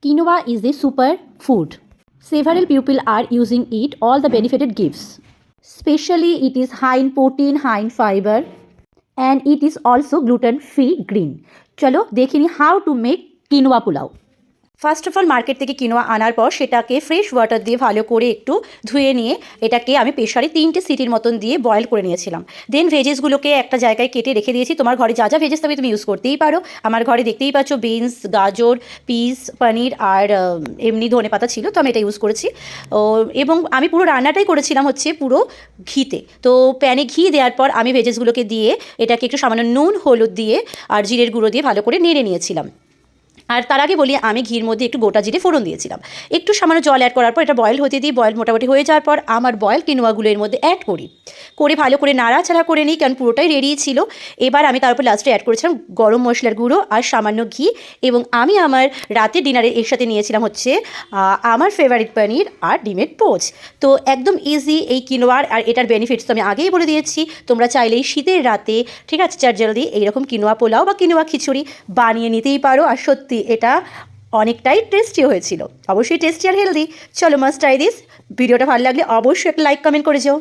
Quinoa is a super food. Several people are using it, all the benefit it gives. Especially it is high in protein, high in fiber, and it is also gluten-free green. চলো দেখে নি how to make quinoa pulao. First of all market থেকে quinoa আনার পর সেটাকে fresh water দিয়ে ভালো করে একটু ধুয়ে নিয়ে এটাকে আমি প্রেশারে 3টে সিটির মতন দিয়ে বয়েল করে নিয়েছিলাম। দেন ভেজেসগুলোকে একটা জায়গায় কেটে রেখে দিয়েছি। তোমার ঘরে যা যা ভেজেস থাকবে তুমি ইউজ করতেই পারো। আমার ঘরে দেখতেই পাচ্ছ বিনস, গাজর, পিস, পনির আর এমনি ধনে পাতা ছিল, তো আমি এটা ইউজ করেছি। এবং আমি পুরো রান্নাটাই করেছিলাম হচ্ছে পুরো ঘিতে। তো প্যানে ঘি দেওয়ার পর আমি ভেজেসগুলোকে দিয়ে এটাকে একটু সামান্য নুন, হলুদ দিয়ে আর জিরের গুঁড়ো দিয়ে ভালো করে নেড়ে নিয়েছিলাম। আর তার আগে বলি আমি ঘির মধ্যে একটু গোটা জিরে ফোড়ন দিয়েছিলাম। একটু সামান্য জল অ্যাড করার পর এটা বয়েল হতে দিই। বয়েল মোটামুটি হয়ে যাওয়ার পর আমার বয়েল কিনোয়াগুলো এর মধ্যে অ্যাড করি, করে ভালো করে নাড়াচাড়া করে নিই, কারণ পুরোটাই রেডি ছিল। এবার আমি তার উপর লাস্টে অ্যাড করেছিলাম গরম মশলার গুঁড়ো আর সামান্য ঘি। এবং আমি আমার রাতের ডিনারে এর সাথে নিয়েছিলাম হচ্ছে আমার ফেভারিট পনির আর ডিমের পোচ। তো একদম ইজি এই কিনোয়ার, আর এটার বেনিফিটস তো আমি আগেই বলে দিয়েছি। তোমরা চাইলেই শীতের রাতে ঠিক আছে চার জলদি এইরকম কিনোয়া পোলাও বা কিনোয়া খিচুড়ি বানিয়ে নিতেই পারো। আর সত্যি এটা অনেকটাই টেস্টি হয়েছিল, অবশ্যই টেস্টি আর হেলদি। চলো মাস্ট ট্রাই দিস। ভিডিওটা ভালো লাগলে অবশ্যই একটা লাইক কমেন্ট করে যাও।